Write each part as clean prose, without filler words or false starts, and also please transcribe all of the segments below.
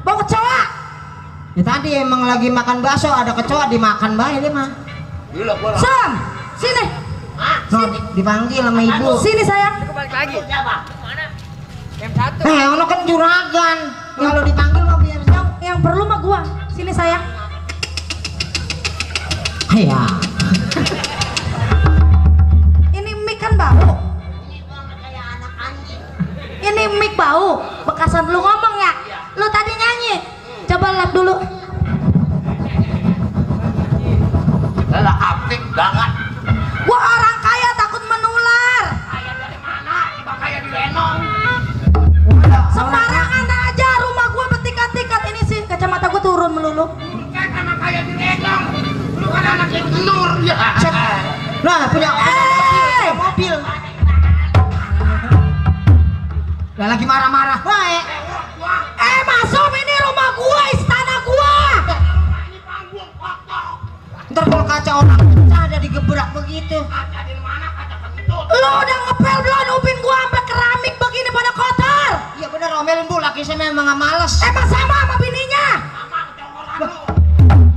Bau kecoa. Ya tadi emang lagi makan bakso ada kecoa dimakan bae dia mah. Gila gua. Sam, sini. No, dipanggil sama ibu. Sini sayang. Balik lagi. Siapa? Mana? Yang satu. Ono kan juragan. Kalau dipanggil mau biar jauh. Yang perlu mah gua. Sini sayang. Ya. Ini mic kan bau. Ini gua kayak anak anjing. Ini mic bau. Bekasan lu ngomong ya. Lu tadi nyanyi. Coba lap dulu. Lah apik banget. Gua orang kaya takut menular. Kaya dari mana? Tiba kaya di Lenong. Sembarangan aja rumah gua bertikat-tikat. Ini sih kacamata gua turun melulu. Bukan sama kaya di Lenong. Lu kan anak yang telur ya. Nah, punya mobil. Lah lagi marah-marah bae. Masuk ini rumah gua, istana gua. Ini panggung kotor. Ntar kalau kaca orang pecah ada digebrak begitu. Kaca di mana? Kaca kentut. Lu udah ngepel belum upin gua sampai keramik begini pada kotor. Iya bener omelin bu, laki saya memang nggak males. Emang sama sama bininya. Sama kecokoran lu.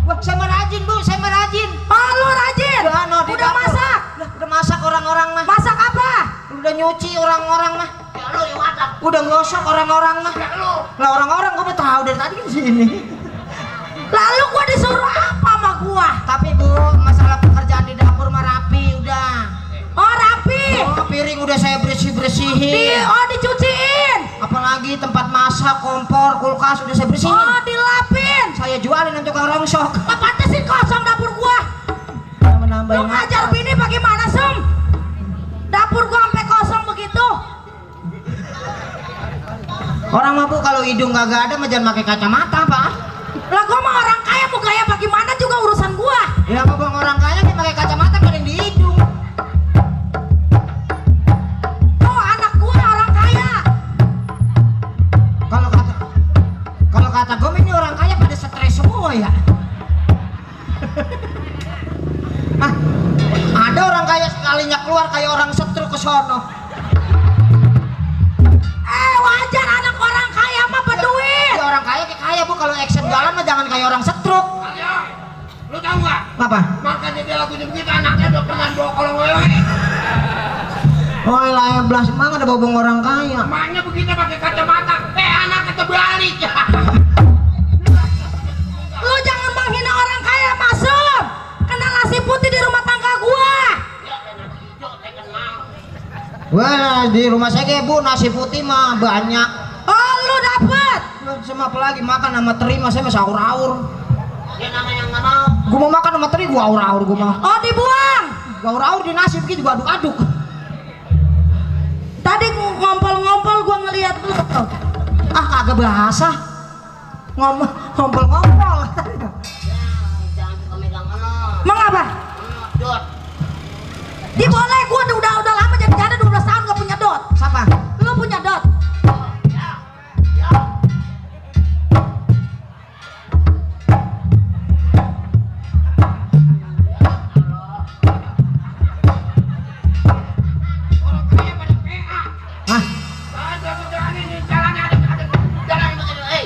Wah, saya mah rajin bu, saya mah rajin. Oh, lu rajin. Udah, no, di Udah dapur. masak. Udah masak orang-orang mah. Masak apa? Udah nyuci orang-orang mah. Ya lu yang masak. Udah ngosok orang-orang mah. Ya lu. Lah orang-orang gua mah tahu dari tadi di sini. Lalu gua disuruh apa sama gua? Tapi bu, masalah pekerjaan di dapur mah rapi udah. Oh, rapi. Oh, piring udah saya bersih-bersihin. Dicuciin. Apalagi tempat masak, kompor, kulkas udah saya bersihin. Oh, dilapin. Saya jualin untuk orang rongsok. Apa sih kosong dapur gua? Menambahin Lu ngajar bini bagaimana, Sum? Dapur gua sampai kosong begitu. Orang mah bu kalau hidung kagak ada mah jangan pakai kacamata pak. Lah gua mah orang kaya mau gaya bagaimana juga urusan gua. Ya apa bang orang kaya dia pakai kacamata paling di hidung. Oh, anak gua orang kaya. Kalau kata gue ini orang kaya pada stres semua ya. Ah, ada orang kaya sekalinya keluar kayak orang setruk ke sono. Wajar anak orang kaya mah berduit. Ya orang kaya kayak kaya bu, kalau action jalan mah jangan kayak orang setruk. Ayo. Lu tahu nggak? Apa? Makanya dia lagunya begitu anaknya udah pernah bawa kolong wewe. Oh lah belas emang ada bobong orang kaya. Emaknya begitu pakai kacamata. Anaknya terbalik. Lu jangan menghina orang kaya, Masum. Kena nasi putih di rumah tangga gua. Ya enak hijau saya kenal. Wah di rumah saya kayak bu nasi putih mah banyak. Oh, lu dapet. Sama apa lagi makan sama terima saya mah sahur-sahur. Dia namanya nggak mau. Gua mau makan sama teri gua aur-aur gua mah. Oh, dibuang. Gua aur-aur di nasi begitu gua aduk-aduk. Tadi ngompol-ngompol gua ngeliat lu. Ah kagak bahasa. Ngompol-ngompol. Ya jangan suka megang enak. Mengapa? Dot. Diboleh gua udah lama jadi janda 12 tahun gak punya dot. Siapa? Lu punya dot. Ya. Ya. Orang kaya pada PA. Hah? Ada jalan ini jalannya ada jalan begini.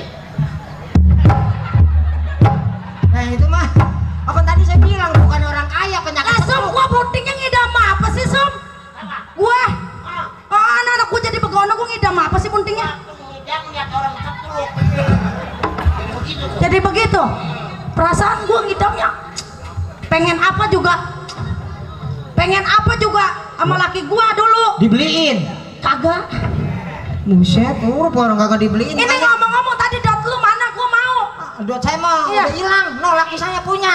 Nah itu mah apa tadi saya bilang bukan orang kaya penyakit Lah, Sum, setruk. gua buntingnya ngidam apa sih, Sum? Gua. Oh, anak-anak gua jadi begono gua ngidam apa sih buntingnya? Jangan lihat orang setruk. Begitu. Jadi begitu. Perasaan gua ngidamnya pengen apa juga sama laki gua dulu. Dibeliin. Kagak. Buset, orang kagak dibeliin. Ini ngomong-ngomong tadi dot lu mana gua mau. Dot saya mah Iya. udah hilang. No, laki saya punya.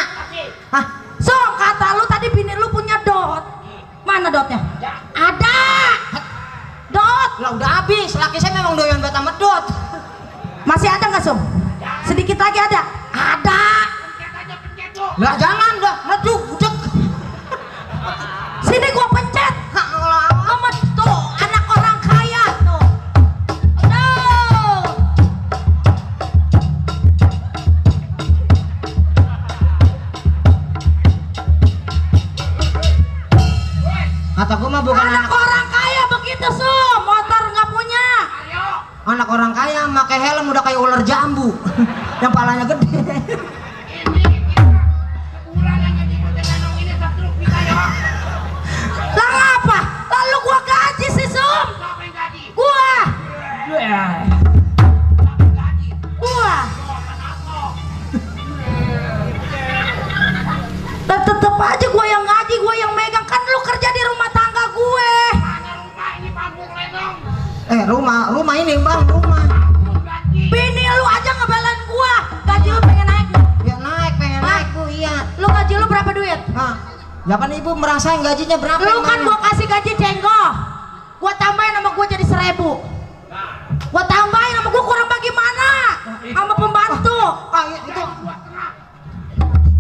Hah? So, kata lu tadi bini lu punya dot. Mana dotnya? Ada. Dot. Lah udah habis. Laki saya memang doyan banget sama dot. Masih ada nggak, Sum? Sedikit lagi ada. Ada. Pencet aja pencet tuh. Lah jangan dah, meledup, budek. Sini gua pencet. Kamu tuh anak orang kaya tuh. Aduh. Kata gua mah bukan Anak orang kaya begitu, Sum. Motor nggak punya. Ayo. anak orang kaya pakai helm udah kayak ular jambu. Yang palanya gede. Ini sebulan yang jadi dengan ini setruk kita ya. Lah ngapa? Lalu gua gaji sih Sum. Siapa yang gaji? Gua. Siapa yang gaji? Gua. Oh, kenapa? Tetep aja gua yang gaji, gua yang megang. Kan lu kerja di rumah tangga gue. Mana rumah ini Pampung Lenong? Rumah ini bang, rumah. Gaji. Bini lu aja ngebelain gua. Gaji lu pengen naik. Ya pengen naik bu, iya. Lu gaji lu berapa duit? Nah, ya kan ibu merasain gajinya berapa? Lu kan mana? gua kasih gaji cenggoh. Gua tambahin sama gua jadi 1.000. Gua tambahin sama gua kurang bagaimana? Sama pembantu. Iya, itu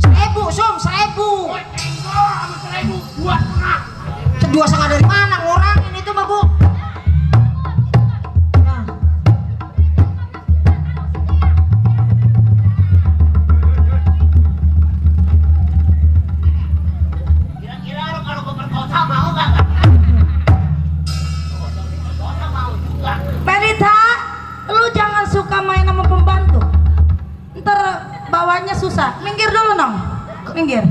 1.000, 1.000. Oh, tengok sama 1.000, 2,5. 2,5 dari mana? Ngurangin itu mah bu. Ya. Kira-kira lu kalau gua perkosa mau gak? Perkosa mau juga. Melita, lu jangan suka main sama pembantu. Ntar bawanya susah. Minggir dulu nong. Minggir.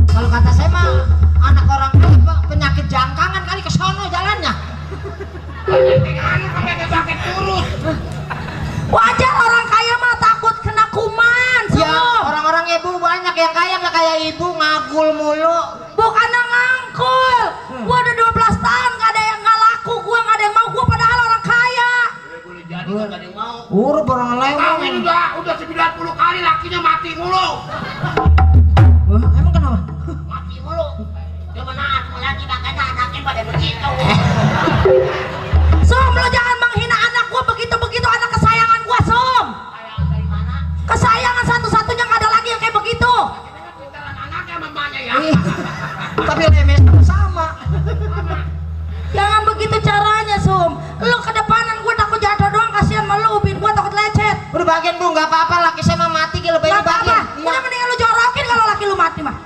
Kalau kata saya mah anak orang apa, penyakit jangkangan kali ke sono jalannya. Anu sampai ke sakit turun. Wajar orang kaya mah takut kena kuman. Ya Sum. orang-orang ibu banyak yang kaya nggak kayak ibu ngagul mulu. Bukannya ngangkul. Gua udah 12 tahun gak ada yang gak laku. Gua gak ada yang mau. Gua padahal orang kaya. Boleh jadi nggak ada yang mau. Urut orang Kawin lewat. udah 90 kali lakinya mati mulu. Emang kenapa? Mati mulu. Cuma naas lagi makanya anaknya pada begitu. Sum, lu jangan menghina anak gua begitu-begitu, anak kesayangan gua, Sum. Sayang dari mana? Kesayangan satu-satunya gak ada lagi yang kayak begitu. Pintaran anaknya mamanya ya. Ih, tapi lemes sama. Jangan begitu caranya, Sum. Lu kedepanan gua takut jatuh doang, kasihan malu, ubin gua takut lecet. Udah bagian bu, nggak apa-apa laki saya mah mati kalau Gak bagian apa-apa. bagian. Udah mendingan lu jorokin kalau laki lu mati mah.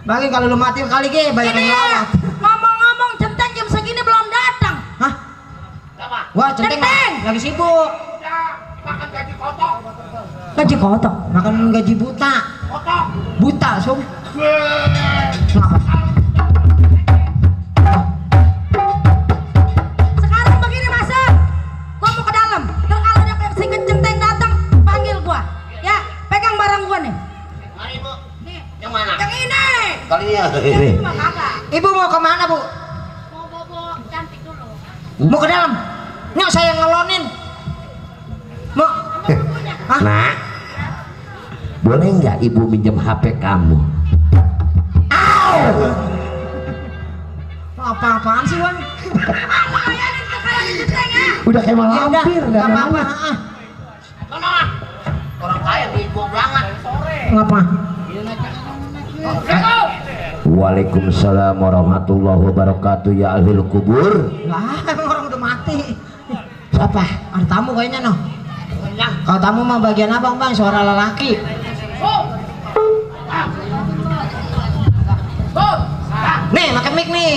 Bagian kalau lu mati kali ge banyak Ini yang lawat. ngomong-ngomong, Centeng jam segini belum datang. Hah? Siapa? Wah centeng Centeng. lagi sibuk. Udah makan gaji kotok. Gaji kotok. Makan gaji buta. Kotok. Buta Sum. Weh. Kenapa? Sekarang begini masa, gua mau ke dalam. Ntar kalau dia si Centeng datang, panggil gua. Ya, pegang barang gua nih. Mari bu. Yang mana? Yang ini. Kali ya. Ini mah kagak. Ibu mau kemana bu? Mau bobo cantik dulu. Mau ke dalam? Nggak saya ngelonin. Mau? Hah? Nak, boleh nggak ibu minjem HP kamu? Apa-apaan sih Wan? Udah kayak Ya udah, malampir, nggak apa-apa. Mana? Orang kaya bego banget. Ngapa? Waalaikumsalam warahmatullahi wabarakatuh. Ya ahli kubur. Lah, emang orang udah mati. Siapa? Ada tamu kayaknya noh. Yang Kalau tamu mah bagian abang bang, suara lelaki. Nih, pakai mic nih.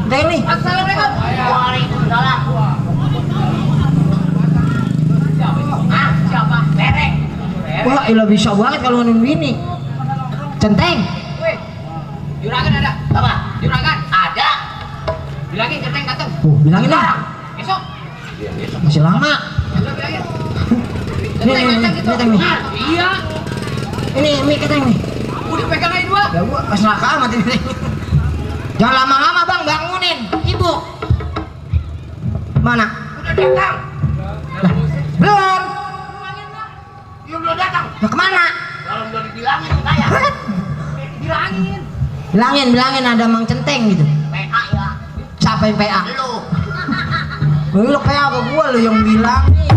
Udah nih. Assalamualaikum. Waalaikumsalam. Ah, siapa? Berek. Wah, ilah bisa banget kalau ngomongin bini. Centeng. Weh, juragan ada? Apa? Juragan? Ada. Bilangin Centeng datang. Bilangin dah. Besok. Masih lama. Udah bilangin. Nih, Centeng nih, datang nih, gitu. Centeng nih. Iya. Ini mic Centeng nih. Udah pegang aja dua. Ya gua pas neraka amat ini. Jangan lama-lama bang, bangunin. Ibu. Mana? Udah datang. Belum. Ya udah datang. Mau kemana? Kalau udah dibilangin kayak. Bilangin. Bilangin ada Mang Centeng gitu. PA ya. Siapa yang PA? Lu. Lu PA ke gua lu yang bilangin.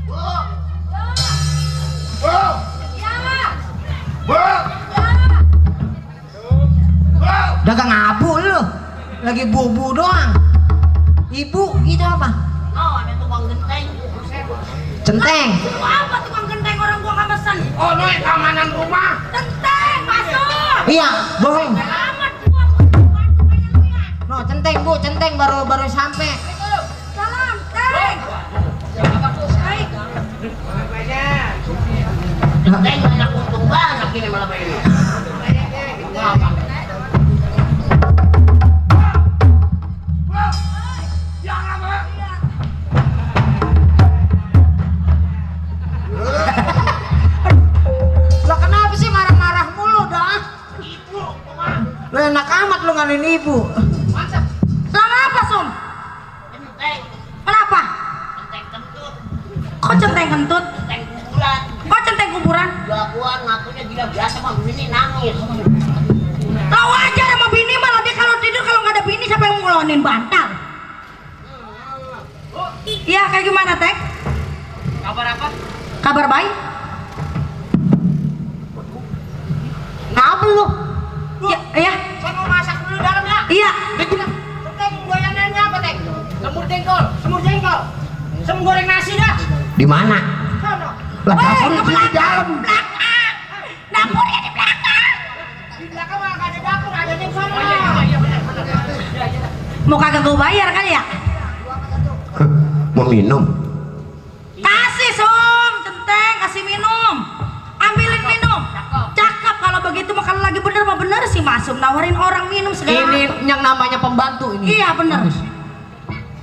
Bu. Bu. Bu. Bu. Dagang abu lu. Lagi bubu doang. Ibu gitu apa? Oh, ada tukang genteng. Centeng. Apa tukang genteng orang gua nggak mesen? Oh, no, keamanan rumah. Genteng masuk. Iya, bohong. Selamat gua bantu kayak lu ya. No, Centeng. Centeng Bu, centeng baru sampai. Salam, Teng. Baik. Centeng banyak untung banyak ini malam ini. Lah kenapa sih marah-marah mulu dah? Ibu, Lu enak amat lu nganin ibu. Lah ngapa, Sum? centeng, Kenapa? centeng kentut, Kok centeng kentut? centeng kuburan. Kok centeng kuburan? Jagoan ngakunya gila biasa mah ini nangis. Tahu aja sama bini malah dia kalau tidur kalau nggak ada bini siapa yang ngelonin bantal? Iya kayak gimana Teng? Kabar apa? Kabar baik? Ngapa lu? Ya, iya, Saya mau masak dulu dalam ya. iya. Centeng goyangannya apa, Teng? Semur jengkol, semur jengkol. Semur goreng nasi dah. Di mana? Sono. Lah Weh, dapur ke itu di belakang, dalam. belakang. Dapurnya di belakang. Di belakang mah nggak ada dapur, ada di sono. Iya benar. Mau kagak gue bayar kali ya? Mau minum? Kasih Som, centeng, kasih minum. Ambilin minum. Cakep kalau begitu mah kalau lagi bener mah bener sih Masum nawarin orang minum segala. Ini yang namanya pembantu ini. Iya bener.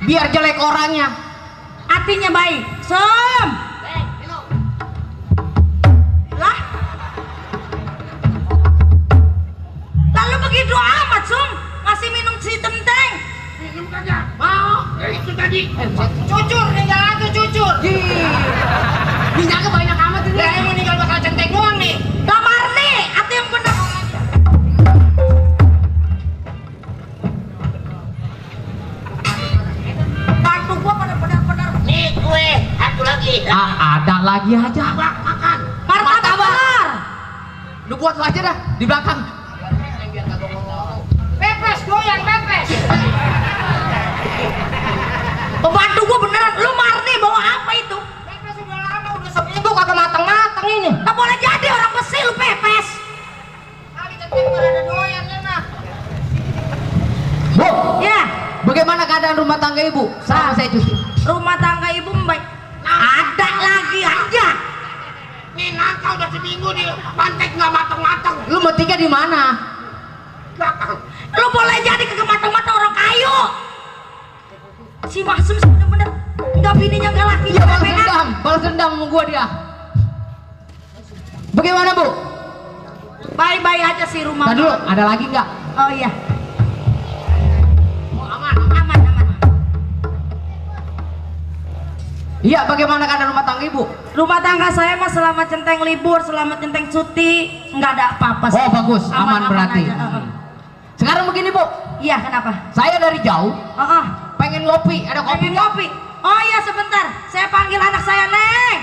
Biar jelek orangnya. Hatinya baik. Som. Minum. Lah. Lalu begitu amat Som ngasih minum si centeng. Minum kagak? Mau. Ya itu tadi. Cucur tinggal tuh cucur. Minyaknya banyak amat ini. Ya yang meninggal bakal centeng doang nih. Lamar nih, hati yang bener. Bantu gua pada benar-benar Nih kue, satu lagi. Ada lagi aja. Bak makan. martabak benar. Lu buat aja dah di belakang. Pepes goyang pepes. Pembantu gua beneran, lu Marni bawa apa itu? Pepes udah lama udah Seminggu kagak matang-matang ini. Tak boleh jadi orang besi lu pepes. sekali centeng pada ada doyan nah. Bu, Ya, bagaimana keadaan rumah tangga ibu? Selama saya cuti. rumah tangga ibu baik. Ada lagi aja. Nih nangka udah seminggu di pantek nggak matang-matang. Lu mau tinggal di mana? Belakang. Lu boleh jadi kagak matang-matang orang kayu. Si Masum sih bener-bener nggak bininya nggak lakinya. Iya, balas pepekan. dendam. Balas dendam sama gua dia. Bagaimana, Bu? Baik-baik aja sih rumah. Tadi dulu, ada lagi nggak? Oh iya, Oh, aman. aman aman. Iya, bagaimana keadaan rumah tangga ibu? Rumah tangga saya mah selama centeng libur, selama centeng cuti, nggak ada apa-apa sih. Oh, bagus. Aman berarti. aja, Sekarang begini, Bu. Iya, kenapa? Saya dari jauh Oh, pengen ngopi. Ada kopi pengen nggak? kopi. Oh iya sebentar, saya panggil anak saya Neng.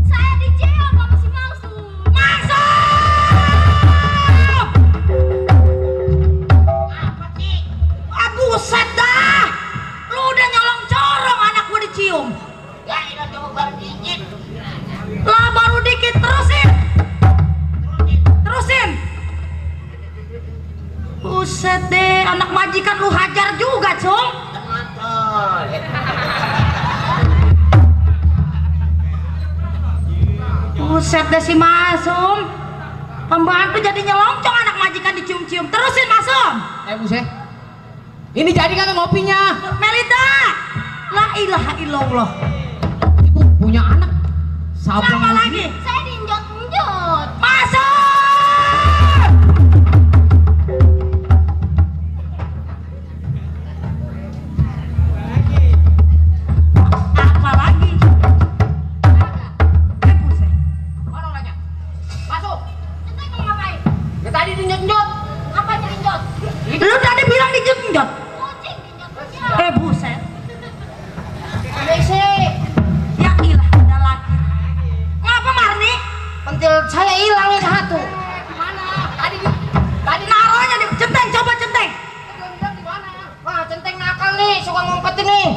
Saya di jail sama si Masum. Apa sih? Ah buset dah, lu udah nyolong corong anak gua dicium. Ya ini coba baru dikit. Lah baru dikit terusin. Terusin. Buset deh, anak majikan lu hajar juga, Cung. Mantol. Buset deh si Masum. Pembantu jadi nyelongcong anak majikan dicium-cium. Terusin Masum. Buset. Ini jadi kagak ngopinya? Melita. La ilaha illallah. Ibu punya anak. Siapa Sama yang lagi. Saya diinjot-injot. Masum. Apa lagi? Buset. Mana orangnya? Masuk. Centeng mau ngapain? Ya tadi dinyot-nyot. Apa diinjot? Lu tadi bilang dijenjot. Kucing diinjot. Buset. WC. Ya ilah, ada lagi. Ngapa Marni? pentil saya hilang nih satu. Mana? Tadi Tadi naronya di centeng, coba centeng. di mana? Wah, centeng nakal nih, suka ngumpetin nih.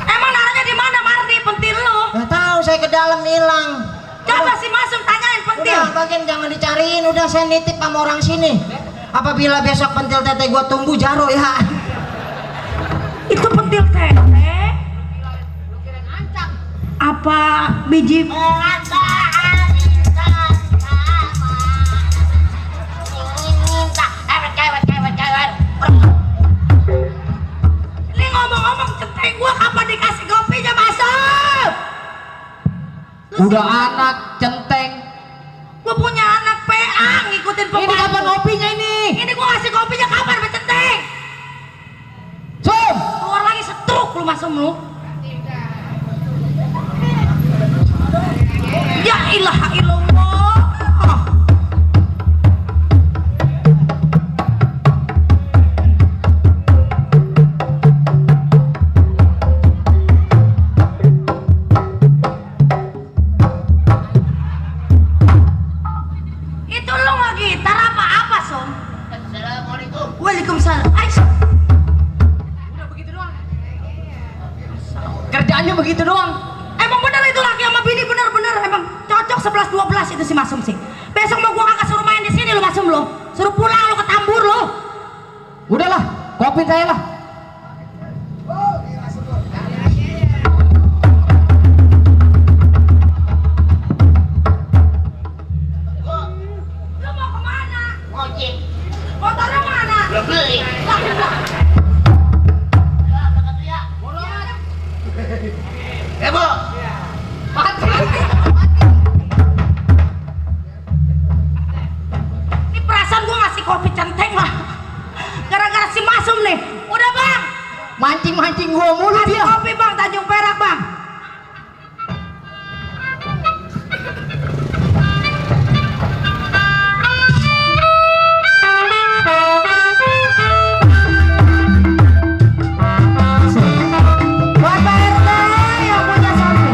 Emang naronya di mana Marni? Pentil lu. Nggak tahu, saya ke dalam hilang. Coba si Masum tanyain pentil. Udah, bagian jangan dicariin, udah saya nitip sama orang sini. apabila besok pentil tete gua tumbuh jaro ya. Itu pentil tete Lu kirain ancak. apa biji ini ngomong-ngomong centeng gua kapan dikasih kopinya masuk? Udah anak centeng. Gua punya anak PA ngikutin pembantu. Ini kapan kopinya ini? Ini gua ngasih kopinya kapan becenteng? Som. Keluar lagi setruk lu masuk lu. Ya ilaha illallah. Itu lu nggak gitar apa Som? Assalamualaikum. Waalaikumsalam. Aisyah. Udah begitu doang. Kerjaannya begitu doang. Emang bener itu laki sama bini bener-bener emang cocok 11-12 itu si Masum sih. Besok mau gua kagak suruh main di sini lo Masum lo. Suruh pulang lo ke Tambur lo. Udahlah, kopi saya lah. Lo mau kemana? Ngojek. Motornya mana? Belum beli. Ya, Bu. Ini perasaan gua ngasih kopi centeng lah. Gara-gara si Masum nih. Udah bang. Mancing-mancing gua mulu Kasih dia. kopi bang Tanjung Perak bang. Buat Pak RT yang punya sapi.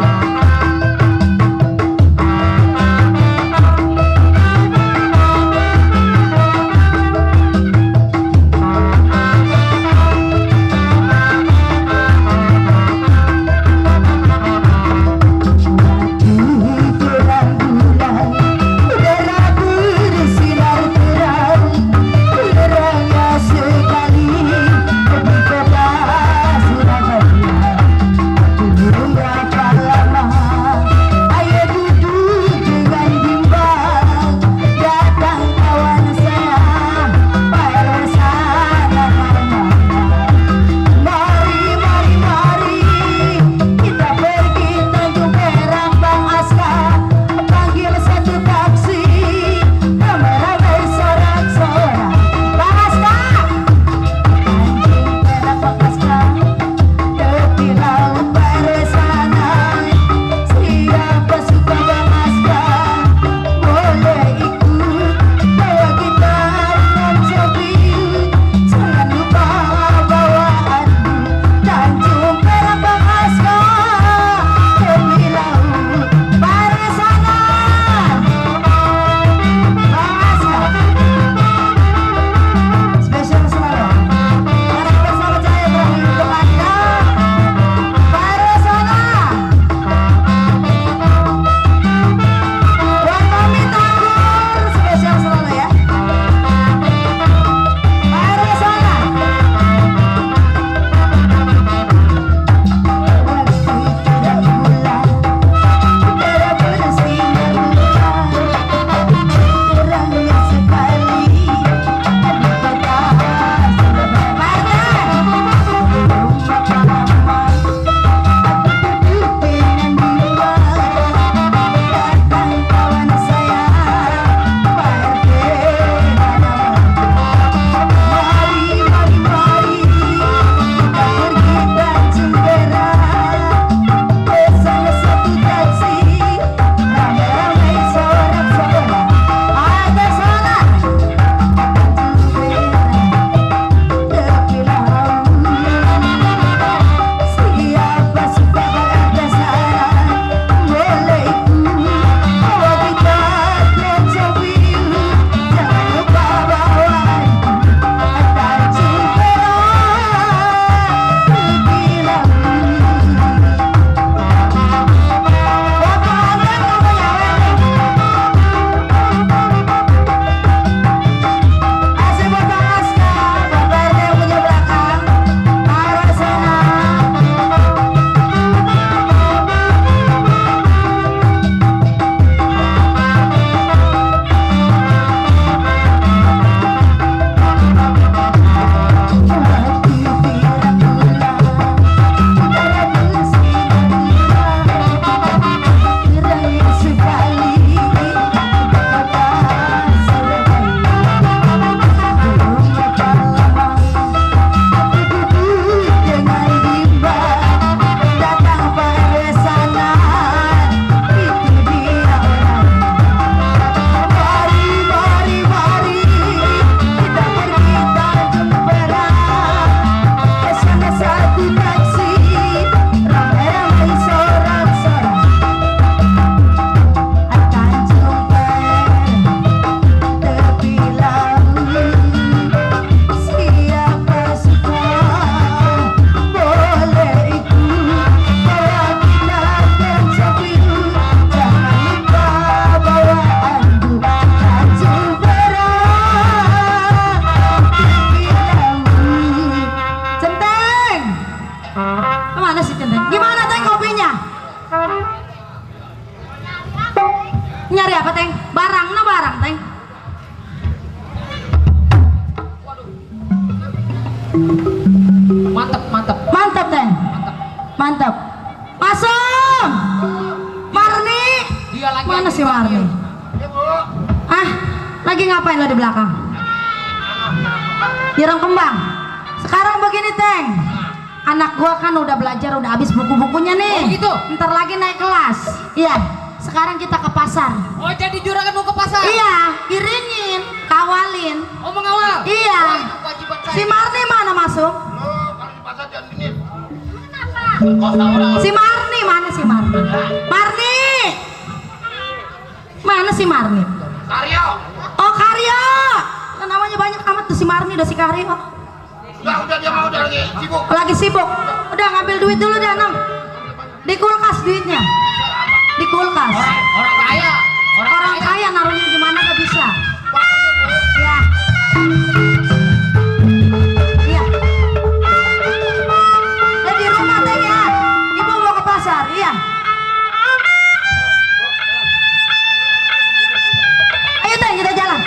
Mantap, mantap. Mantap, Teng. Mantap. Masuk. Marni. Dia lagi Mana si Marni? Ah, lagi ngapain lo di belakang? Nyerang kembang. Sekarang begini, Teng. Anak gua kan udah belajar, udah habis buku-bukunya nih. Oh, begitu? Ntar lagi naik kelas. Iya. Sekarang kita ke pasar. Oh, jadi juragan mau ke pasar? Iya, iringin, kawalin. Oh, mengawal? Iya. Wah, itu kewajiban saya. Si Marni mana masuk? Kalau di pasar jangan dingin. Si Marni mana si Marni? Marni. Mana si Marni? Karyo. Oh, Karyo. Kan namanya banyak amat tuh si Marni udah si Karyo. Udah dia mau udah lagi sibuk. Lagi sibuk. Udah ngambil duit dulu dah, Nong. Di kulkas duitnya. Di kulkas. Orang kaya. Orang kaya naruhnya di mana gak bisa. Iya. Iya. Di rumah Teng ya. Ibu mau ke pasar. Iya. Ayo Teng, kita jalan.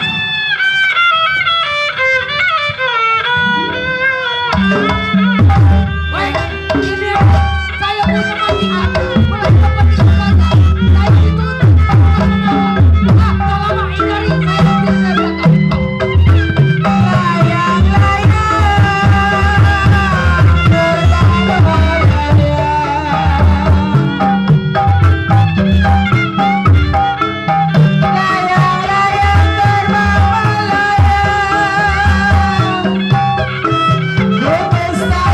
Woi, ini saya punya majikan. Mulai tempat di keluarga. Saya itu kalau lama hindari saya tidak belakang. Ku pesta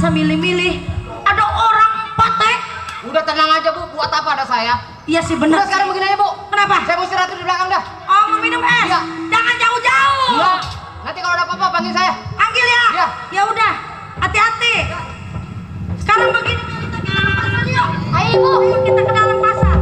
masa milih-milih. Ada orang patek. Udah tenang aja Bu, buat apa ada saya? Iya sih Udah benar. sekarang begini aja Bu. Kenapa? Saya mau istirahat di belakang dah. Oh, mau minum es? Iya. Jangan jauh-jauh. Iya. Nanti kalau ada apa-apa panggil saya. Panggil ya. Iya. Ya udah. Hati-hati. Sekarang begini kita ke dalam pasar yuk. Ayo Ibu. Ayo kita ke dalam pasar.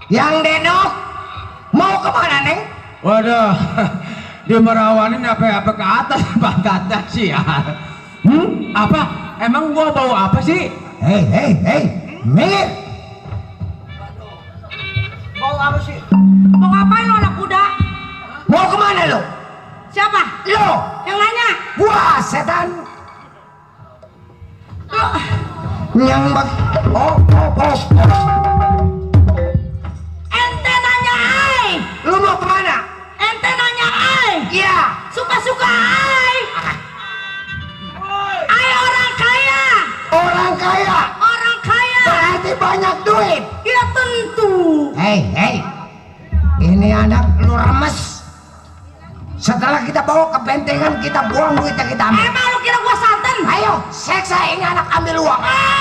Yang denok mau kemana neng? Waduh, di Merawanin apa ke atas pangkatnya sih ya. Apa? Emang gua bau apa sih? Hei, minggir. Mau apa sih? Mau ngapain lo anak kuda? Mau kemana lo? Siapa? Lo, Yang nanya? gua setan. Lo, Yang bag. Oh. ente nanya ai. Lu mau kemana? Ente nanya ai. Iya. Suka-suka ai. Ai orang kaya. Orang kaya. Orang kaya. Berarti banyak duit. Ya tentu. Hei. Ini anak lu remes. Setelah kita bawa ke bentengan, kita buang duitnya, kita ambil. Emang lu kira gua santan? Ayo, seksa ini anak, ambil uang. Hei.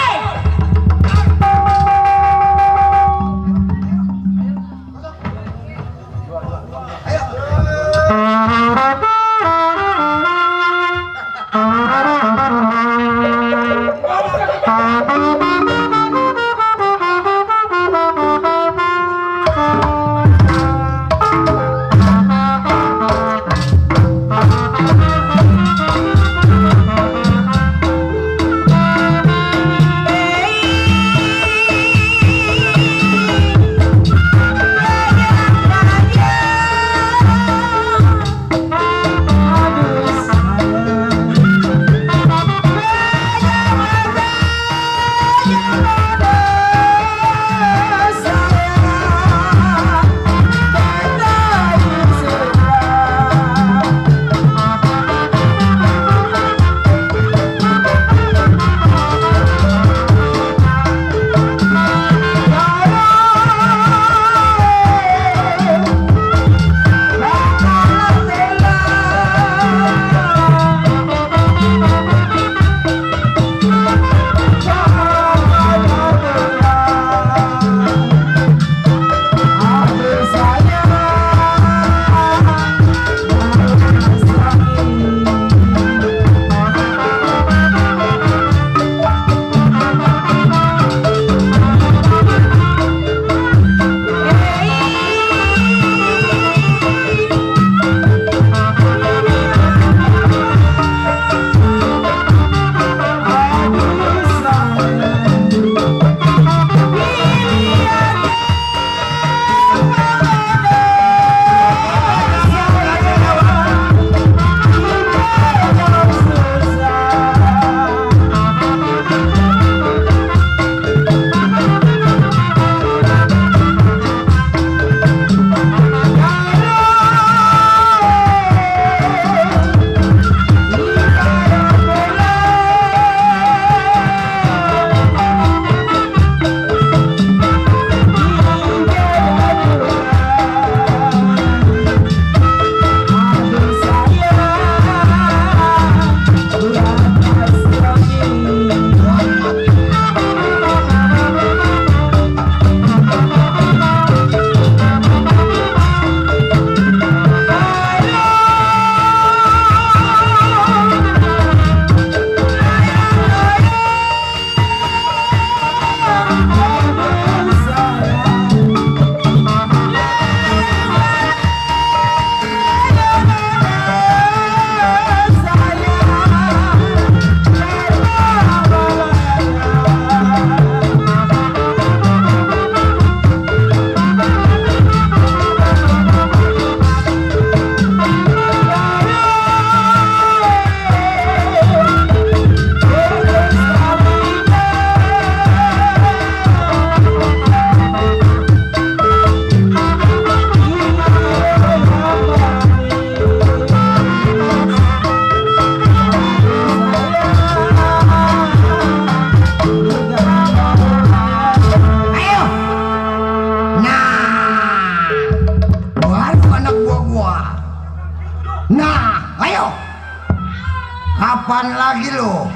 Apaan lagi lu?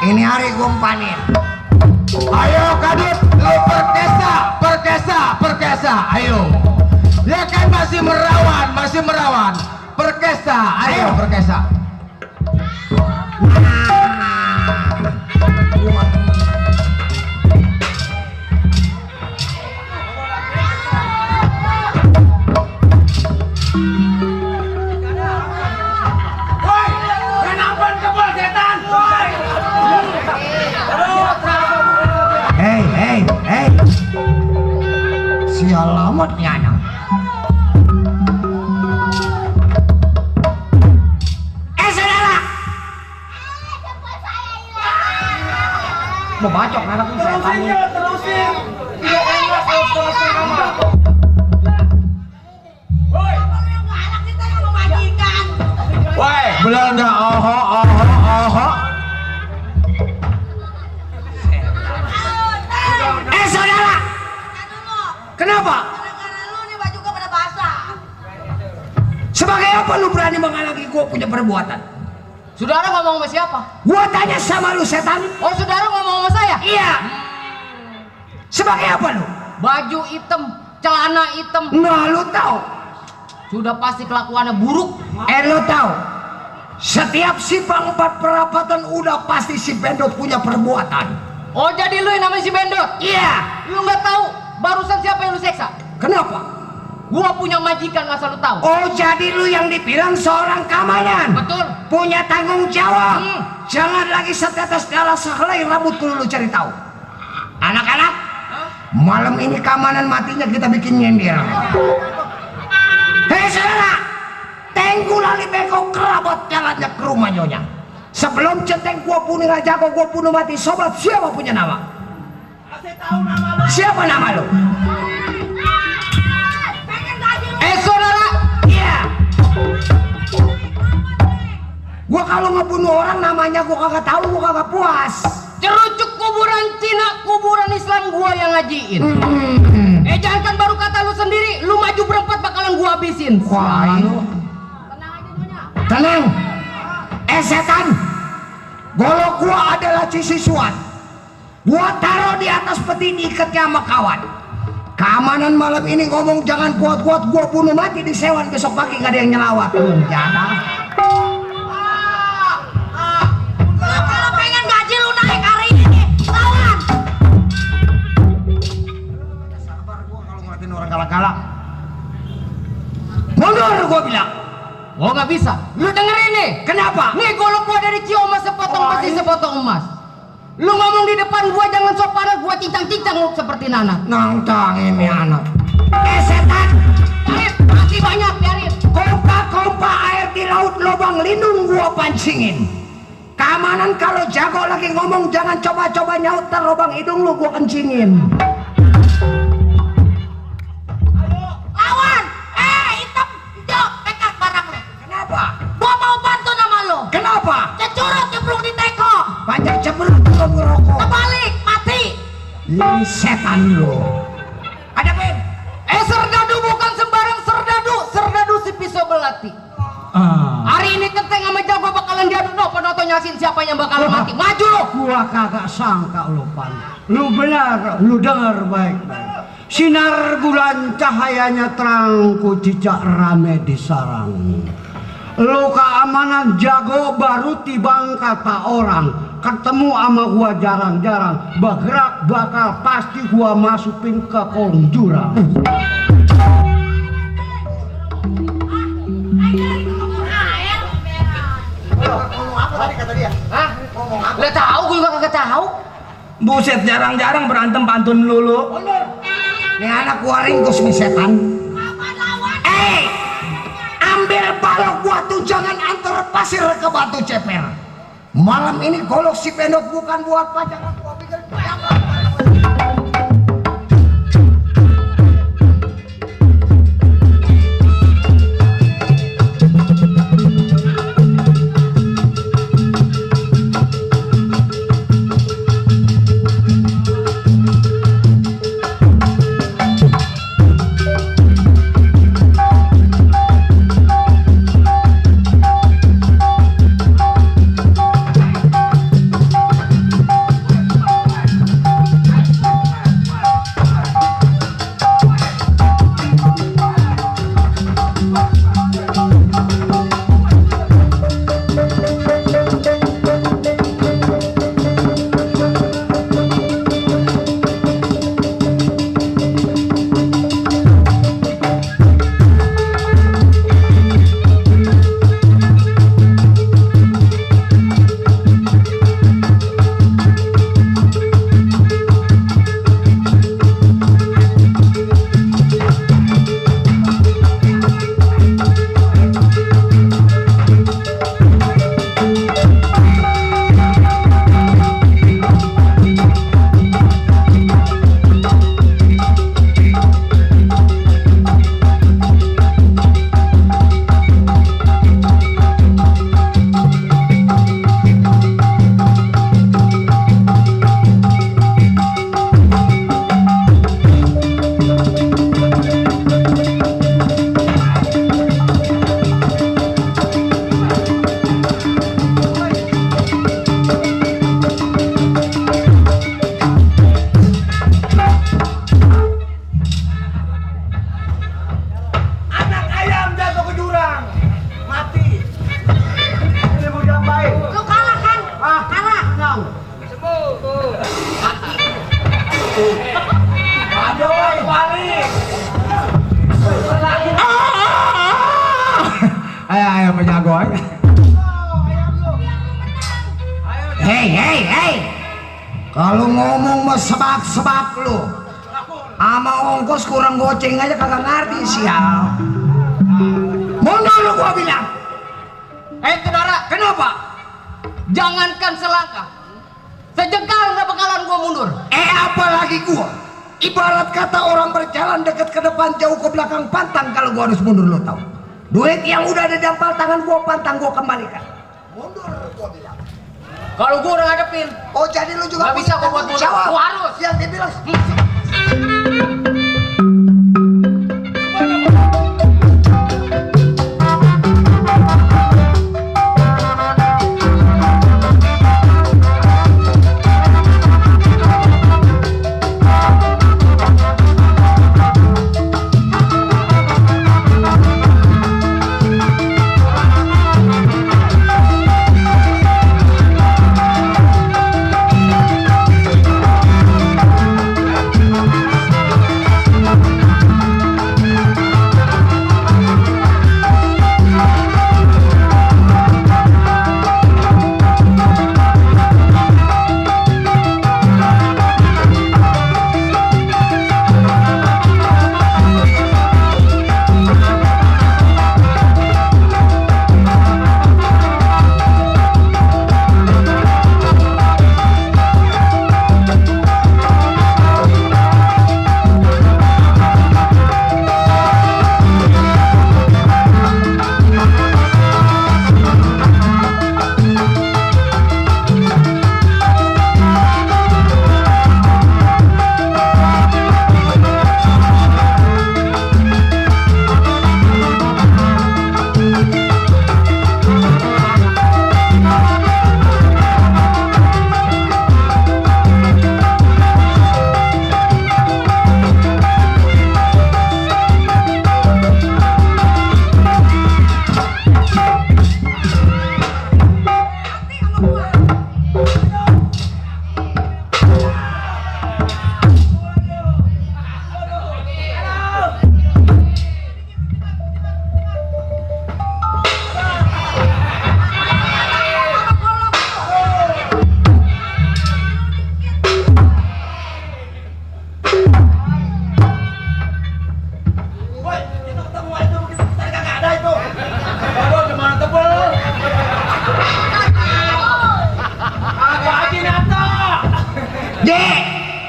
Ini hari gua panen. Ayo Kadut, lu perkesa, ayo. Ya kan masih merawan. Perkesa, ayo perkesa. Hei. Sial amat nih anak. Saudara. Mau bacok anak ini setan. Woi, Belanda, oho. Saudara. Kenapa? Gara-gara lu nih baju gua pada basah. Sebagai apa lu berani menghalangi gua punya perbuatan? Saudara ngomong sama siapa? Gua tanya sama lu setan. Oh, saudara ngomong sama saya? Iya. Sebagai apa lu? Baju hitam, celana hitam. Nah, lu tahu. Sudah pasti kelakuannya buruk. Lu tahu. Setiap simpang 4 perapatan udah pasti si Bendot punya perbuatan. Oh, jadi lu yang namanya si Bendot? Iya. Lu nggak tahu barusan siapa yang lu seksa? Kenapa? Gua punya majikan, asal lu tahu. Oh, jadi lu yang dibilang seorang keamanan. Betul. Punya tanggung jawab. Jangan lagi setetes darah sehelai rambut lu cari tahu. Anak-anak, malam ini keamanan matinya kita bikin nyender. Hei saudara, tenggu lali beko kerabat jalannya ke rumah nyonya. Sebelum centeng gua bunuh aja gua bunuh mati. Sobat, siapa punya nama? Siapa nama lu? Saudara. Iya. Gua kalau ngebunuh orang namanya gua kagak tahu, gua kagak puas. Cerucuk kuburan Cina, kuburan Islam gua yang ngajiin. Jangan kan baru kata lu sendiri, lu maju berempat bakalan gua habisin. Wah, tenang. Setan. Golok gua adalah Cisisuan. Gua taruh di atas peti diikatnya sama kawan. Keamanan malam ini ngomong jangan kuat-kuat, gua bunuh mati di sewan, besok pagi gak ada yang nyelawat. Jana. Kalau pengen gaji lu naik hari ini, lawan. Sabar gua kalau ngeliatin orang galak-galak. Mundur gua bilang. Oh, nggak bisa. Lu dengerin nih. Kenapa? Nih golok gua dari Cioma sepotong besi sepotong emas. Lu ngomong di depan gua jangan sok parah, gua cincang-cincang lu seperti Nana. Nantang ini anak. Setan. Biarin, masih banyak, biarin. Kompa air di laut lubang lindung gua pancingin. Keamanan kalau jago lagi ngomong jangan coba-coba nyaut ntar lubang hidung lu gua kencingin. Lawan. Hitam, hijau, pekat barang lu. Kenapa? Gua mau bantu nama lu. Kenapa? Cecurut jeblok di teko. Banyak cebrut belum ngerokok. Kebalik, mati. Ini setan lu. Ada Ben? Serdadu bukan sembarang serdadu, serdadu si pisau belati. Hari ini Centeng sama Jago bakalan diadu, no penonton nyasin siapa yang bakal mati. Maju lu. Gua kagak sangka lu Pan. Lu benar, lu dengar baik-baik. Sinar bulan cahayanya terang, ku cicak rame di sarang. Lu keamanan jago baru tibang kata orang. Ketemu sama gua jarang-jarang, bergerak bakal pasti gua masukin ke kolong jurang. Lah tahu, gue juga kagak tahu. Buset, jarang-jarang berantem pantun lulu. Ini anak gua ringkus nih setan. Ambil balok gua tunjangan antar pasir ke batu ceper. Malam ini golok si Bendot bukan buat pajangan gua pikir. Ayo penjago aja. Hei. Kalau ngomong mah sebab lu. Ama ongkos kurang goceng aja kagak ngerti sial. Mundur lu gua bilang. Saudara, Kenapa? jangankan selangkah, sejengkal nggak bakalan gua mundur. Apalagi gua. Ibarat kata orang berjalan dekat ke depan jauh ke belakang pantang kalau gua harus mundur, lo tau. Duit yang udah ada dalam tangan gua pantang gua kembalikan. Mundur gua bilang. Kalau gua udah ngadepin, Oh jadi lu juga nggak bisa gua buat mundur. jawab. Gua harus. Yang dibilang.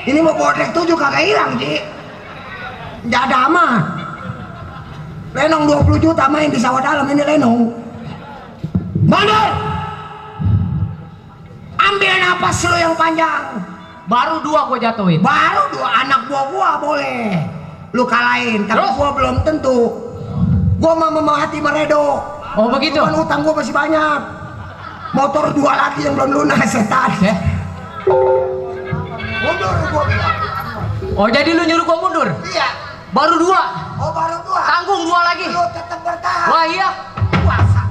Ini mau bodrek 7 kagak hilang, Ji. Nggak ada aman. Lenong 20 juta main di sawah dalam ini Lenong. Mandor! Ambil napas lu yang panjang. Baru 2 gua jatuhin. Baru 2 anak buah gua boleh lu kalahin, tapi Terus? gua belum tentu. Gua mau hati meredo. Oh begitu? Cuman utang gua masih banyak. Motor 2 lagi yang belum lunas, setan. Mundur gua bilang. Oh jadi lu nyuruh gua mundur? Iya. Baru 2. Oh baru 2. Tanggung 2 lagi. Lu tetap bertahan. Wah iya. Puasa.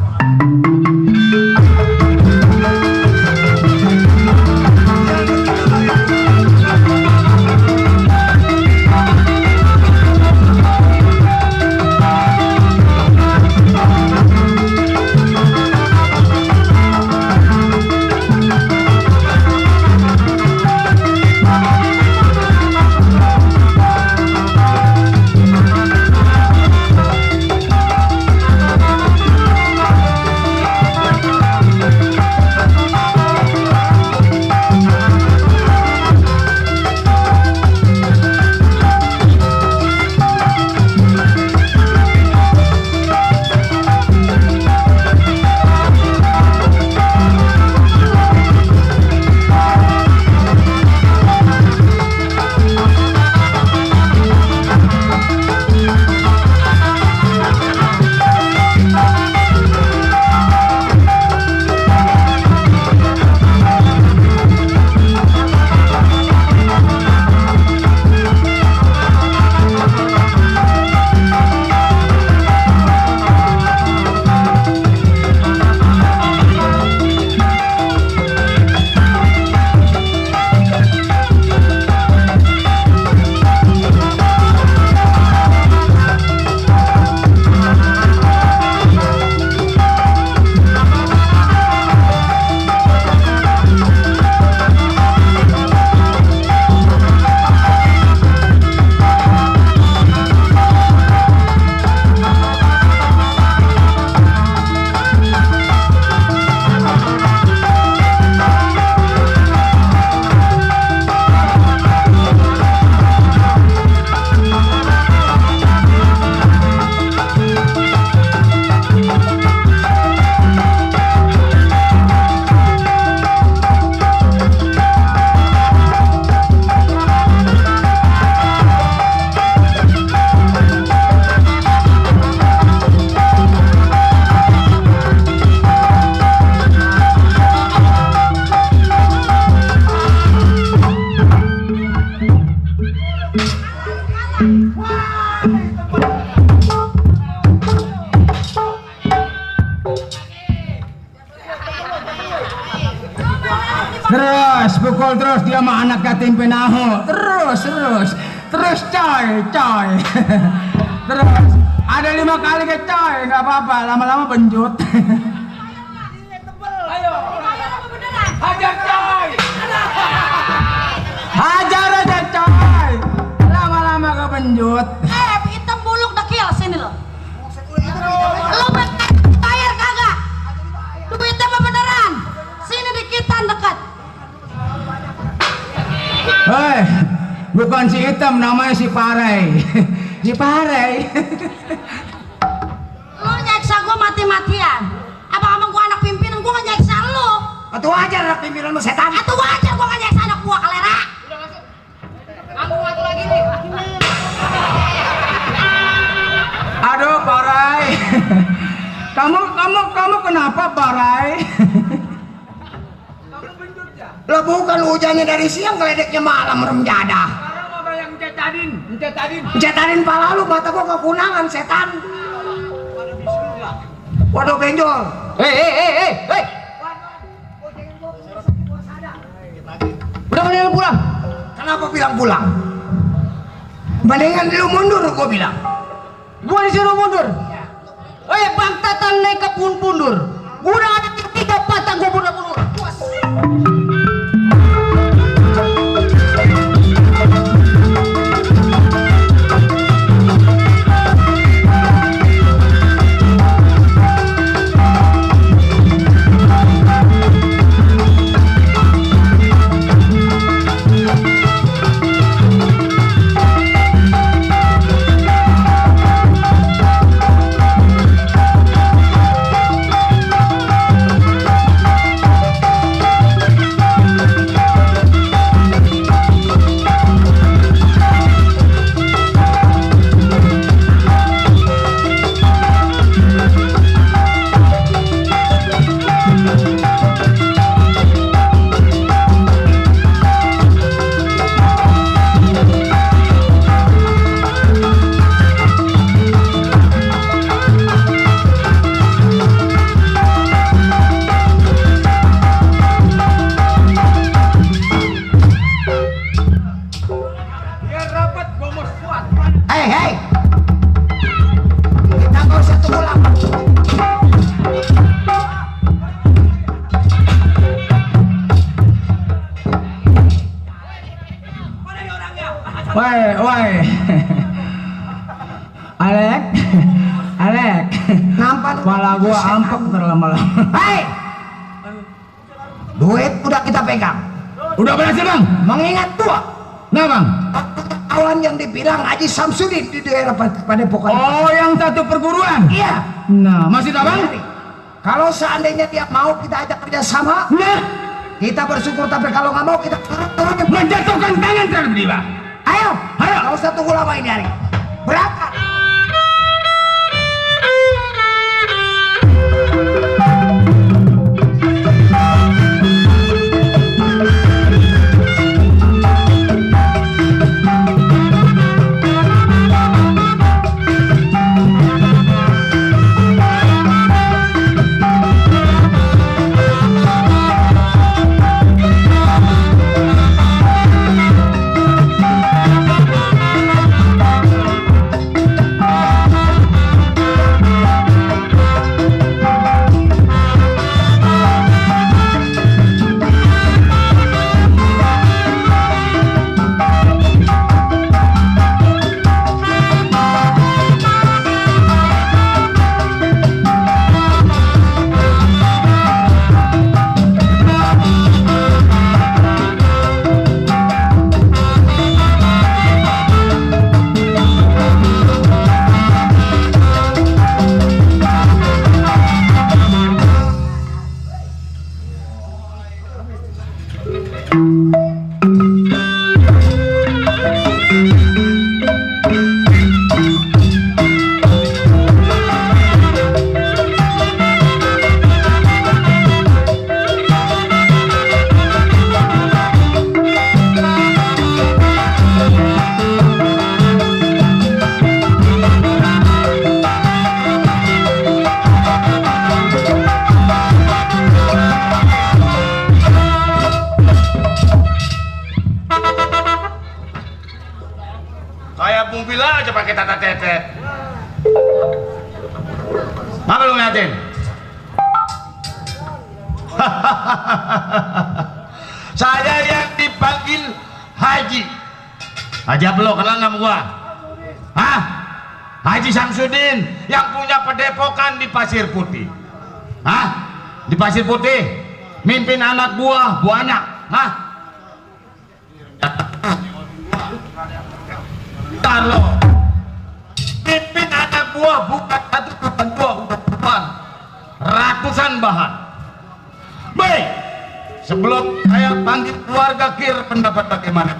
sama anak yatim piatu. Terus coy. Terus ada 5 kali ke coy, nggak apa-apa, lama-lama benjut. Hajar coy. Hajar aja coy. Lama-lama kebenjut. Hitam buluk dekil sini lo. Lo bayar kagak? Duitnya mah beneran. Sini dikitan dekat. Hei, bukan si hitam, namanya si Parey. Si Parey. Lo nyeksa gua mati-matian. Abang-abang gua anak pimpinan, gua nggak nyeksa lo. Atau wajar anak pimpinan lu setan. Atau wajar gua nggak nyeksa anak gua kalera. Ngaku lagi nih. Aduh, Parey. Kamu kenapa, Parey? Lah bukan hujannya dari siang, geledeknya malam remjadah. Sekarang apa yang cetadin? Cetarin pala lu, mata gua kekunangan setan. Waduh benjol. Hei. Udah mendingan pulang. Kenapa bilang pulang? Mendingan lu mundur gua bilang. Gua disuruh mundur. Bang Tatan naik ke pundur. Gua udah ada 3 patang gua mundur. Hei. Kita nggak usah tunggu lama. Woi. Alek. Nampak Kepala gua ampek terlama-lama. Hei. Duit udah kita pegang. Udah berhasil, Bang? Mengingat tua. Nah, Bang. Kawan yang dibilang Haji Samsudin di daerah Padepokan. Oh, yang satu perguruan? Iya. Nah, masih tak, Bang? Kalau seandainya dia mau kita ajak kerjasama, Nah, kita bersyukur. Tapi kalau nggak mau kita turun. menjatuhkan tangan terhadap dia, Bang. Ayo. Nggak usah tunggu lama ini hari. Berangkat. Kayak Bung Bila aja pakai tata tetet. Apa lu ngeliatin? Saya yang dipanggil Haji. Haji apa lo? Kenal nama gua? Hah? Haji Samsudin yang punya padepokan di Pasir Putih. Hah? Di Pasir Putih? Mimpin anak buah, buahnya. Hah? Bentar lo. Mimpin anak buah bukan satu, bukan dua, bukan ratusan bahan. Baik, sebelum saya panggil keluarga Kir, pendapat bagaimana?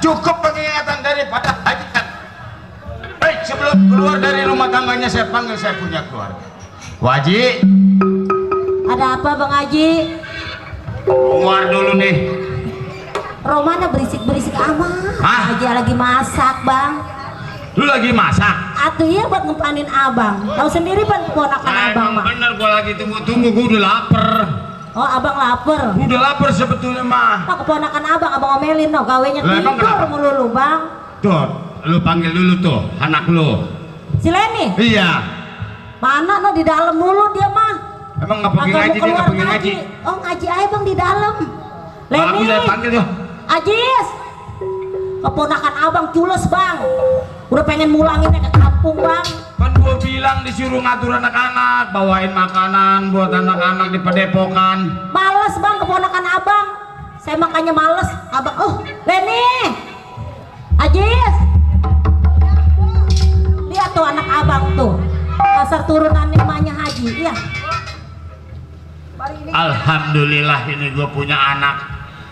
Cukup pengingatan daripada Haji. Baik, sebelum keluar dari rumah tangganya saya panggil saya punya keluarga. Haji, Ada apa Bang Haji? keluar dulu nih. Romana berisik-berisik amat. Hah? Haji lagi masak Bang. Lu lagi masak? Atuh iya buat ngempanin abang. Tahu sendiri Bang keponakan abang Emang mah. bener gua lagi tunggu-tunggu, gua udah lapar. Oh abang lapar. Gua udah lapar sebetulnya mah. Nah, keponakan abang omelin no gawenya Lah, emang tidur kenapa? mulu lu Bang. Tuh, lu panggil dulu tuh anak lu. Si Leni, Iya. mana no di dalam mulu dia mah. Emang nggak pergi Agak ngaji, mau dia keluar nggak pergi ngaji. Oh ngaji aja Bang di dalam. Bagus Leni, saya panggil tuh. Ajis, keponakan abang cules Bang. Udah pengen mulanginnya ke kampung Bang. Kan gua bilang disuruh ngatur anak-anak, bawain makanan buat anak-anak di padepokan. Males Bang keponakan abang. Saya makanya males abang. Oh Leni, Ajis, lihat tuh anak abang tuh. Dasar turunan emaknya Haji. Iya. Alhamdulillah ini gua punya anak.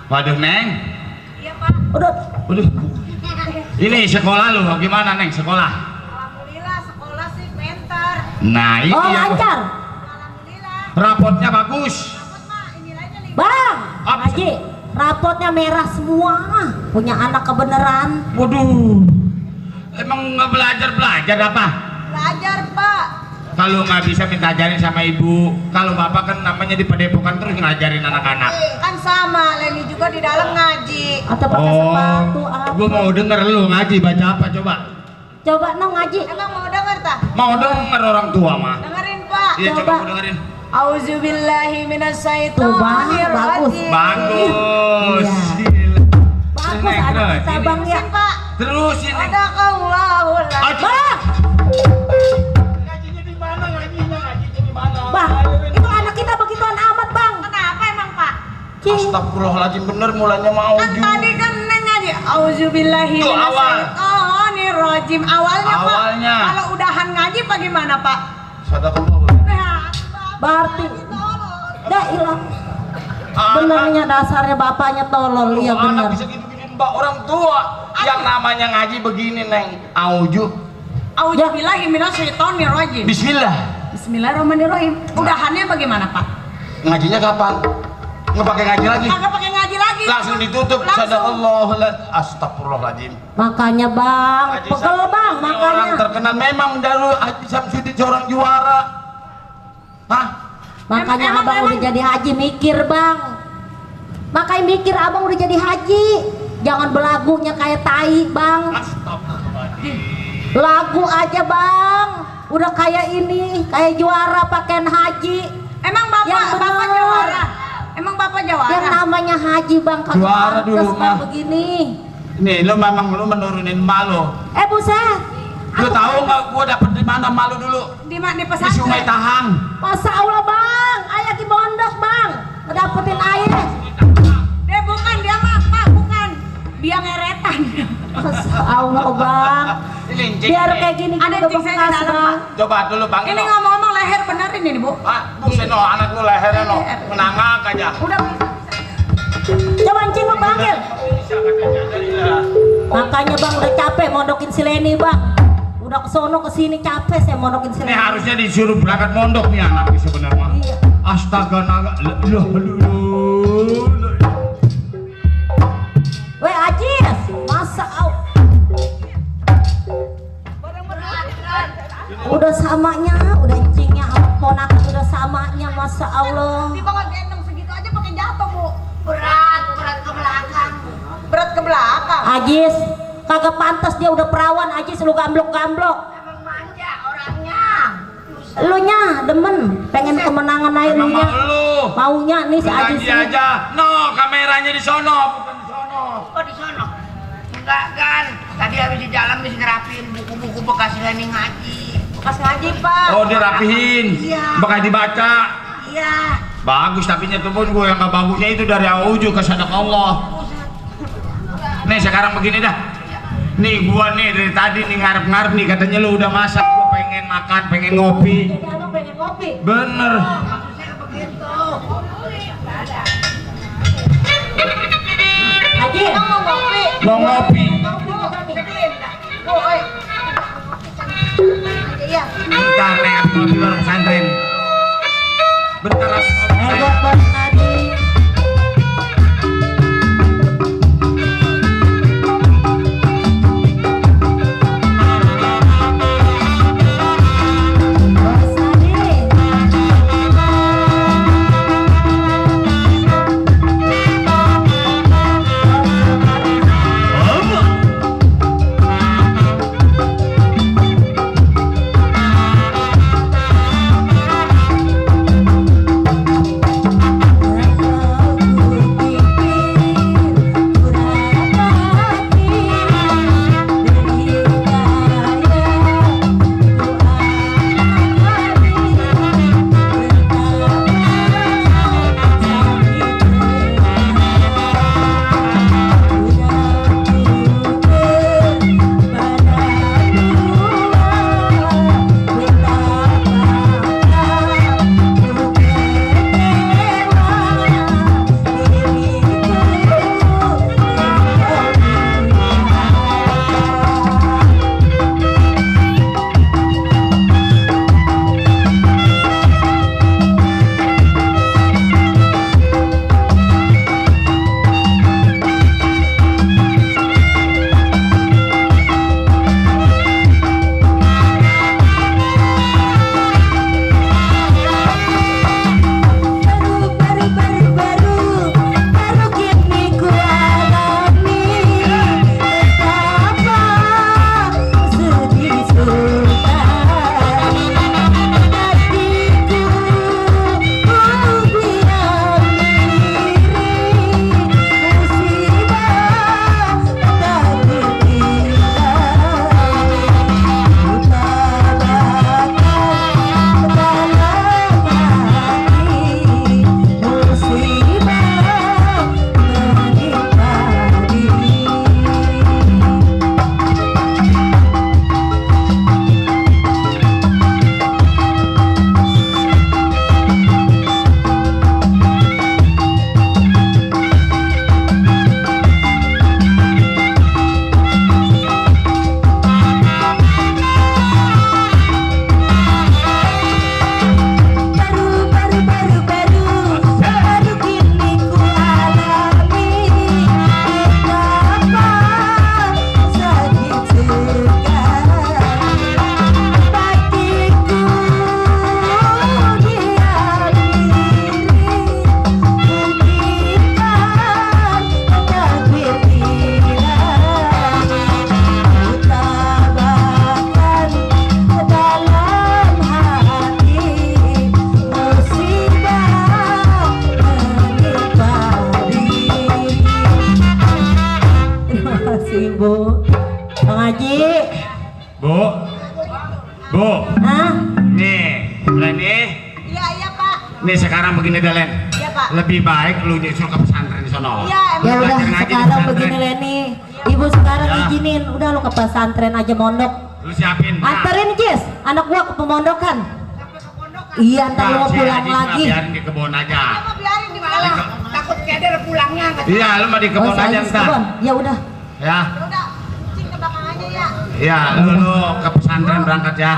Waduh Neng. Udah. Waduh. Ini sekolah lu gimana Neng sekolah? Alhamdulillah sekolah sih pintar. Nah ini Oh yang lancar. Alhamdulillah. rapotnya bagus. Bang, Haji, rapotnya merah semua. Punya anak kebenaran. Waduh. Emang nggak belajar apa? Belajar Pak. Kalau nggak bisa minta ajarin sama ibu. Kalau bapak kan namanya di padepokan terus ngajarin anak-anak. Kan sama, Leni juga di dalam ngaji. Atau pakai sepatu apa? Gua mau denger lu ngaji baca apa coba? Coba no ngaji. Emang mau denger tak? Mau denger orang tua mah. Dengerin Pak. Iya coba Coba. gua dengerin. Auzubillahi Tuh, Bang, minasyaitonirrajim. Bagus. Iya. Gila. Bagus Neng, anak terus, kita ini. Bang ya. Pak. Terus ini. Sadaqallahul azim. Bang, Ngajinya di mana? Ngajinya di mana? Bang, itu anak kita begituan amat Bang. Kenapa emang Pak? Cing. Astagfirullahaladzim bener mulanya mau Kan tadi kan Neng ngaji. Auzubillahi Tuh, awal. minasyaitonirrajim. Awalnya Pak. Awalnya. Kalau udahan ngaji bagaimana Pak? Sadaqallah. Nah, Berarti dah hilang. Benernya dasarnya bapaknya tolol, iya Anak bener. bisa gitu-gitu mbak orang tua yang namanya ngaji begini neng auju Auzubillahi minasyaitonirrajim. bismillah Bismillahirrahmanirrahim. Udahannya bagaimana, Pak? ngajinya kapan nggak pakai ngaji lagi Kagak pakai ngaji lagi. langsung ditutup sadaqallah astagfirullahaladzim Makanya Bang, Haji pegel Samsudin Bang, ini makanya. orang terkenal memang dari Haji Samsudin seorang juara hah Makanya Emang- Abang emang- udah jadi haji mikir Bang. Makanya mikir Abang udah jadi haji. Jangan belagunya kayak tai Bang. Lagu aja Bang. Udah kayak ini, kayak juara pakaian haji. Emang Bapak juara? Emang Bapak juara? Yang namanya haji Bang, kagak Juara pantes, dulu, Bang, mah. begini. nih lu memang lu menurunin malu Buset. lu tahu nggak gua dapet di mana malu dulu Di di Sungai Tahang Masa Allah Bang, ayah di Bondos Bang, ngedapetin air. Bukan dia mah, Pak, bukan. Dia ngeretan. Masa Allah Bang. Lincing Biar nih. kayak gini Ada juga cing saya di bekas dalam, Bang. coba dulu bang Ini ngomong-ngomong leher benerin ini Bu. buset no anak lu lehernya no menangak aja Udah bisa. Coba Encing mau panggil. bisa katanya dari lah Makanya Bang udah capek mondokin si Leni Bang. Udah kesono kesini capek saya mondokin si ini Leni. harusnya disuruh berangkat mondok nih anak nih sebenarnya Iya. astaga naga Weh Ajis, masa udah samanya, udah Encingnya sama ponakan udah samanya, masa Allah. Bang gendong segitu aja pakai jatuh, Bu. Berat ke belakang. Berat ke belakang. Ajis, kagak pantas dia udah perawan Ajis, lu gamblok-gamblok. Emang manja orangnya. Lu nya demen, pengen kemenangan aja lu emang nya. mau lu Maunya nih si Ajis ngaji ini. aja no kameranya di sono bukan di sono Oh di sono. Enggak kan. Tadi habis di jalan habis ngerapiin buku-buku bekas Leni ngaji. Bekas ngaji, Pak. oh dirapihin Iya. bakal dibaca Iya. bagus tapi nyetupun gue yang gak bagusnya itu dari auju ke sadaqallah nih sekarang begini dah nih gua nih dari tadi nih ngarep-ngarep nih katanya lu udah masak gua pengen makan pengen ngopi Jadi abang pengen kopi. bener Ajis, Mau ngopi. mau ngopi Iya. bentar nih abis ngopi baru pesantren bentar abis ngopi hebat Bang Adi. Bos Adi. si ibu. Bang Haji. Bu. Bu. Hah? Nih, ini. Iya, iya, Pak. Nih sekarang begini Dalen. Iya, Pak. Lebih baik lu nyusul ke pesantren di sono. Iya, Ya Lu udah belajar ngaji di sekarang pesantren. begini Leni. Ibu sekarang Ya. izinin, udah lu ke pesantren aja mondok. Lu siapin. Anterin Jis, anak gua ke pemondokan. Iya, ntar lu Si pulang Haji mah lagi. biarin di kebun aja. Apa biarin di mana? Takut keder pulangnya. Iya, lu mah di Oh, kebun si aja Haji ntar. sekebon. Ya udah. Ya. Ya udah, cing ke belakang aja ya. Ya, lu ke pesantren berangkat ya.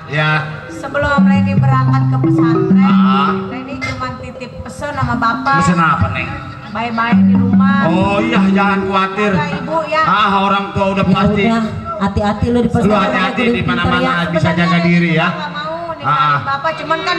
Ya. Sebelum Leni berangkat ke pesantren, Ah. Leni cuma titip pesan sama bapak. Pesen apa, Neng? Bye-bye di rumah. Oh iya, jangan khawatir. Jaga ibu ya. Orang tua udah Ya pasti. udah, hati-hati lu di Lu pesantren. hati-hati Kudu di pinter mana-mana ya. bisa jaga diri ya. Nggak mau Ah. ninggalin bapak, cuman kan